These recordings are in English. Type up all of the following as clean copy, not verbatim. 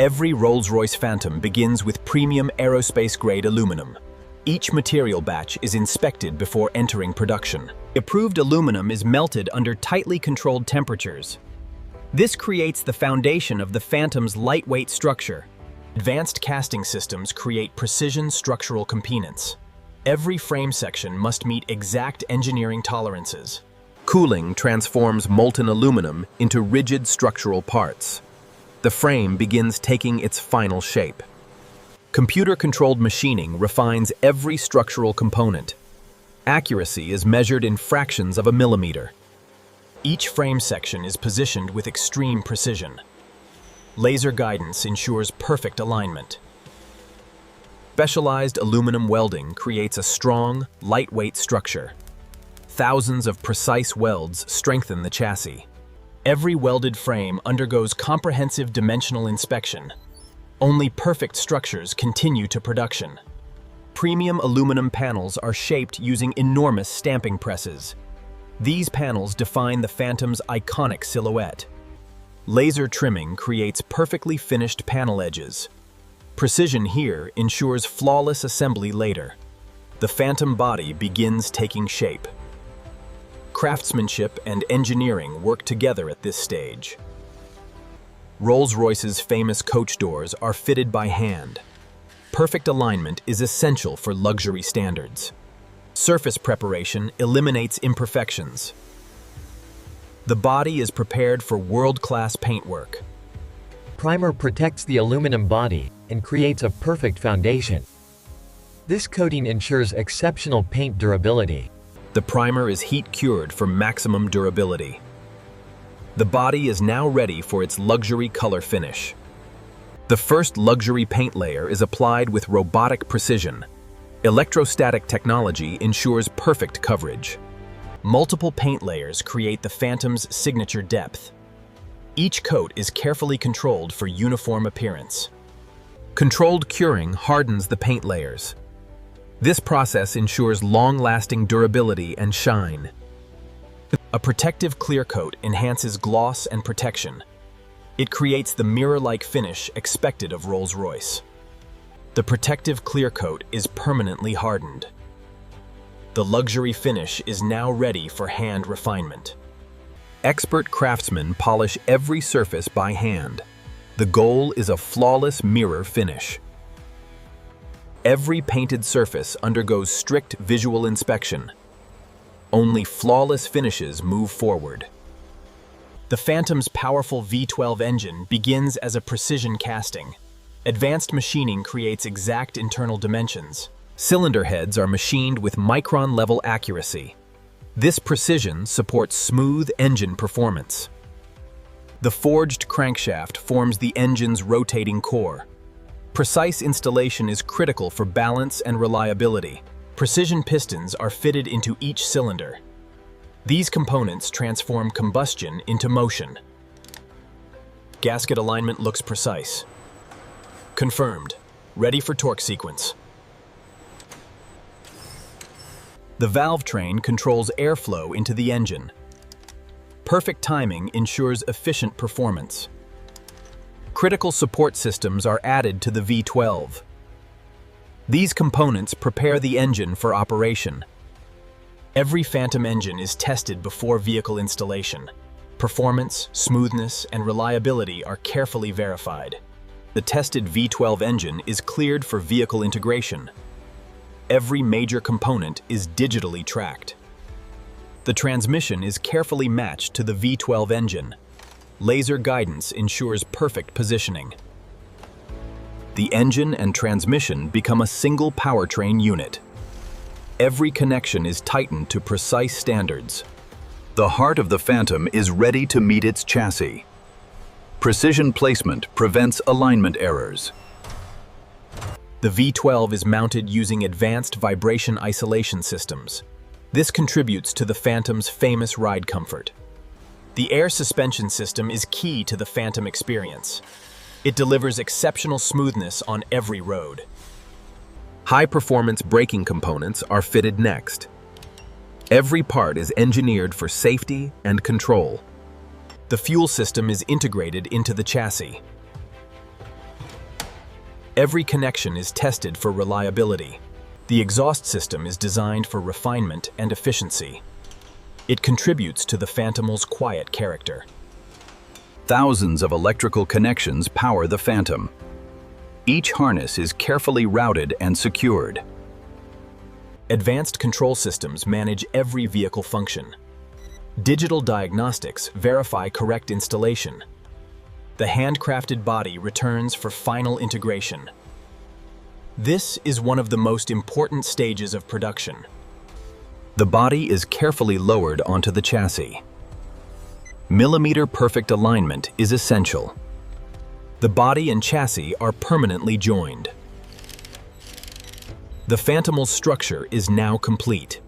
Every Rolls-Royce Phantom begins with premium aerospace-grade aluminum. Each material batch is inspected before entering production. Approved aluminum is melted under tightly controlled temperatures. This creates the foundation of the Phantom's lightweight structure. Advanced casting systems create precision structural components. Every frame section must meet exact engineering tolerances. Cooling transforms molten aluminum into rigid structural parts. The frame begins taking its final shape. Computer-controlled machining refines every structural component. Accuracy is measured in fractions of a millimeter. Each frame section is positioned with extreme precision. Laser guidance ensures perfect alignment. Specialized aluminum welding creates a strong, lightweight structure. Thousands of precise welds strengthen the chassis. Every welded frame undergoes comprehensive dimensional inspection. Only perfect structures continue to production. Premium aluminum panels are shaped using enormous stamping presses. These panels define the Phantom's iconic silhouette. Laser trimming creates perfectly finished panel edges. Precision here ensures flawless assembly later. The Phantom body begins taking shape. Craftsmanship and engineering work together at this stage. Rolls-Royce's famous coach doors are fitted by hand. Perfect alignment is essential for luxury standards. Surface preparation eliminates imperfections. The body is prepared for world-class paintwork. Primer protects the aluminum body and creates a perfect foundation. This coating ensures exceptional paint durability. The primer is heat-cured for maximum durability. The body is now ready for its luxury color finish. The first luxury paint layer is applied with robotic precision. Electrostatic technology ensures perfect coverage. Multiple paint layers create the Phantom's signature depth. Each coat is carefully controlled for uniform appearance. Controlled curing hardens the paint layers. This process ensures long-lasting durability and shine. A protective clear coat enhances gloss and protection. It creates the mirror-like finish expected of Rolls-Royce. The protective clear coat is permanently hardened. The luxury finish is now ready for hand refinement. Expert craftsmen polish every surface by hand. The goal is a flawless mirror finish. Every painted surface undergoes strict visual inspection. Only flawless finishes move forward. The Phantom's powerful V12 engine begins as a precision casting. Advanced machining creates exact internal dimensions. Cylinder heads are machined with micron-level accuracy. This precision supports smooth engine performance. The forged crankshaft forms the engine's rotating core. Precise installation is critical for balance and reliability. Precision pistons are fitted into each cylinder. These components transform combustion into motion. Gasket alignment looks precise. Confirmed. Ready for torque sequence. The valve train controls airflow into the engine. Perfect timing ensures efficient performance. Critical support systems are added to the V12. These components prepare the engine for operation. Every Phantom engine is tested before vehicle installation. Performance, smoothness, and reliability are carefully verified. The tested V12 engine is cleared for vehicle integration. Every major component is digitally tracked. The transmission is carefully matched to the V12 engine. Laser guidance ensures perfect positioning. The engine and transmission become a single powertrain unit. Every connection is tightened to precise standards. The heart of the Phantom is ready to meet its chassis. Precision placement prevents alignment errors. The V12 is mounted using advanced vibration isolation systems. This contributes to the Phantom's famous ride comfort. The air suspension system is key to the Phantom experience. It delivers exceptional smoothness on every road. High-performance braking components are fitted next. Every part is engineered for safety and control. The fuel system is integrated into the chassis. Every connection is tested for reliability. The exhaust system is designed for refinement and efficiency. It contributes to the Phantom's quiet character. Thousands of electrical connections power the Phantom. Each harness is carefully routed and secured. Advanced control systems manage every vehicle function. Digital diagnostics verify correct installation. The handcrafted body returns for final integration. This is one of the most important stages of production. The body is carefully lowered onto the chassis. Millimeter-perfect alignment is essential. The body and chassis are permanently joined. The Phantom's structure is now complete.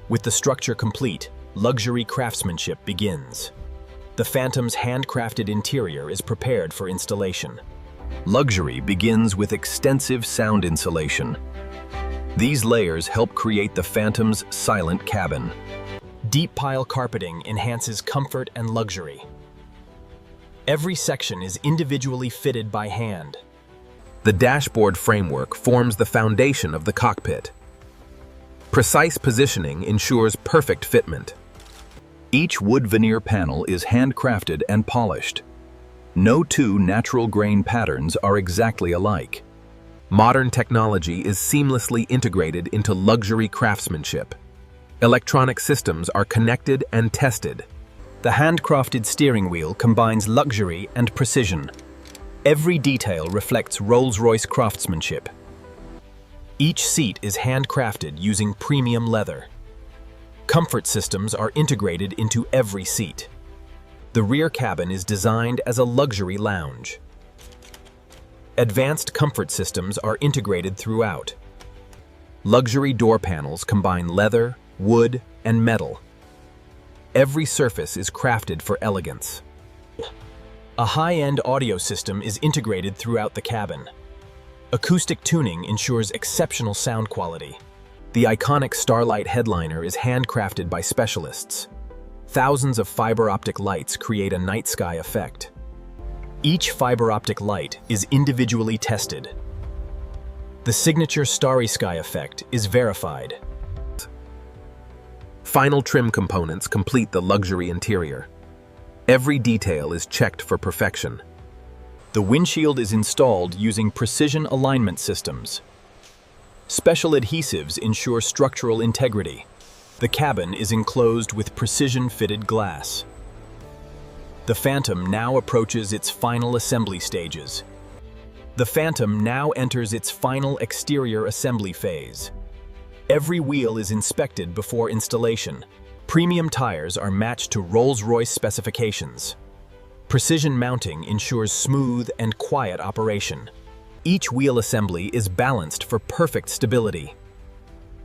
With the structure complete, luxury craftsmanship begins. The Phantom's handcrafted interior is prepared for installation. Luxury begins with extensive sound insulation. These layers help create the Phantom's silent cabin. Deep pile carpeting enhances comfort and luxury. Every section is individually fitted by hand. The dashboard framework forms the foundation of the cockpit. Precise positioning ensures perfect fitment. Each wood veneer panel is handcrafted and polished. No two natural grain patterns are exactly alike. Modern technology is seamlessly integrated into luxury craftsmanship. Electronic systems are connected and tested. The handcrafted steering wheel combines luxury and precision. Every detail reflects Rolls-Royce craftsmanship. Each seat is handcrafted using premium leather. Comfort systems are integrated into every seat. The rear cabin is designed as a luxury lounge. Advanced comfort systems are integrated throughout. Luxury door panels combine leather, wood, and metal. Every surface is crafted for elegance. A high-end audio system is integrated throughout the cabin. Acoustic tuning ensures exceptional sound quality. The iconic Starlight headliner is handcrafted by specialists. Thousands of fiber optic lights create a night sky effect. Each fiber optic light is individually tested. The signature starry sky effect is verified. Final trim components complete the luxury interior. Every detail is checked for perfection. The windshield is installed using precision alignment systems. Special adhesives ensure structural integrity. The cabin is enclosed with precision-fitted glass. The Phantom now approaches its final assembly stages. The Phantom now enters its final exterior assembly phase. Every wheel is inspected before installation. Premium tires are matched to Rolls-Royce specifications. Precision mounting ensures smooth and quiet operation. Each wheel assembly is balanced for perfect stability.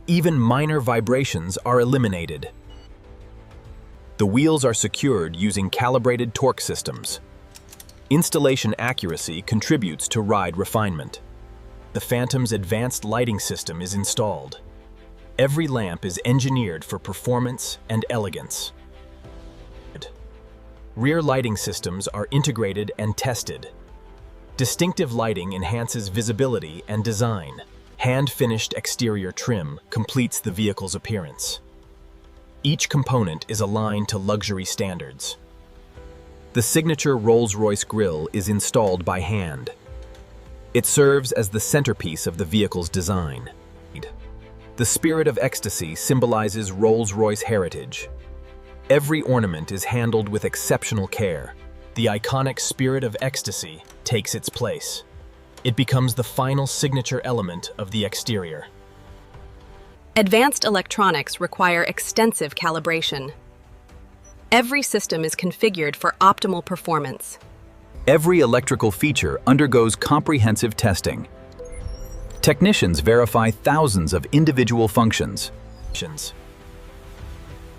Even minor vibrations are eliminated. The wheels are secured using calibrated torque systems. Installation accuracy contributes to ride refinement. The Phantom's advanced lighting system is installed. Every lamp is engineered for performance and elegance. Rear lighting systems are integrated and tested. Distinctive lighting enhances visibility and design. Hand-finished exterior trim completes the vehicle's appearance. Each component is aligned to luxury standards. The signature Rolls-Royce grille is installed by hand. It serves as the centerpiece of the vehicle's design. The spirit of ecstasy symbolizes Rolls-Royce heritage. Every ornament is handled with exceptional care. The iconic spirit of ecstasy takes its place. It becomes the final signature element of the exterior. Advanced electronics require extensive calibration. Every system is configured for optimal performance. Every electrical feature undergoes comprehensive testing. Technicians verify thousands of individual functions.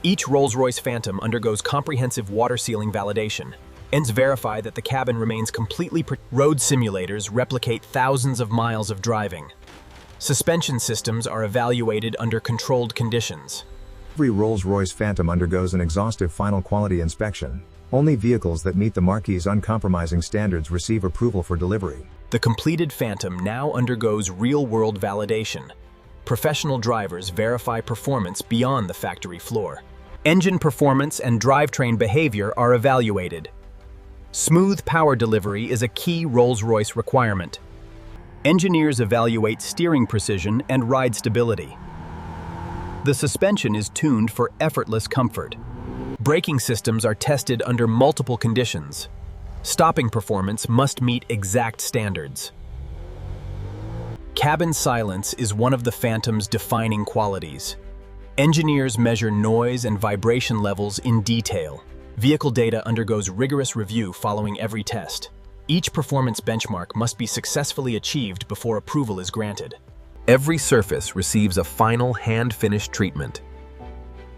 Each Rolls-Royce Phantom undergoes comprehensive water sealing validation. Ends verify that the cabin remains completely road simulators replicate thousands of miles of driving. Suspension systems are evaluated under controlled conditions. Every Rolls-Royce Phantom undergoes an exhaustive final quality inspection. Only vehicles that meet the marquee's uncompromising standards receive approval for delivery. The completed Phantom now undergoes real-world validation. Professional drivers verify performance beyond the factory floor. Engine performance and drivetrain behavior are evaluated. Smooth power delivery is a key Rolls-Royce requirement. Engineers evaluate steering precision and ride stability. The suspension is tuned for effortless comfort. Braking systems are tested under multiple conditions. Stopping performance must meet exact standards. Cabin silence is one of the Phantom's defining qualities. Engineers measure noise and vibration levels in detail. Vehicle data undergoes rigorous review following every test. Each performance benchmark must be successfully achieved before approval is granted. Every surface receives a final hand-finished treatment.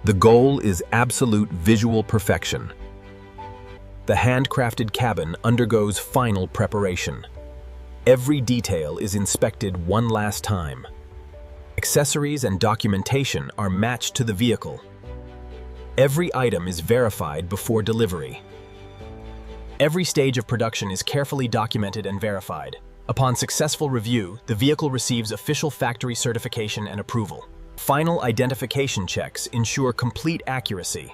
The goal is absolute visual perfection. The handcrafted cabin undergoes final preparation. Every detail is inspected one last time. Accessories and documentation are matched to the vehicle. Every item is verified before delivery. Every stage of production is carefully documented and verified. Upon successful review, the vehicle receives official factory certification and approval. Final identification checks ensure complete accuracy.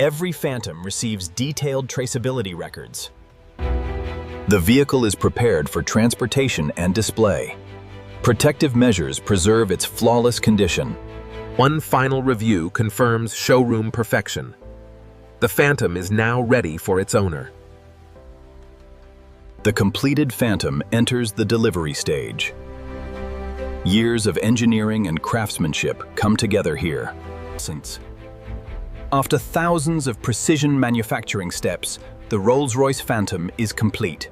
Every Phantom receives detailed traceability records. The vehicle is prepared for transportation and display. Protective measures preserve its flawless condition. One final review confirms showroom perfection. The Phantom is now ready for its owner. The completed Phantom enters the delivery stage. Years of engineering and craftsmanship come together here. After thousands of precision manufacturing steps, the Rolls-Royce Phantom is complete.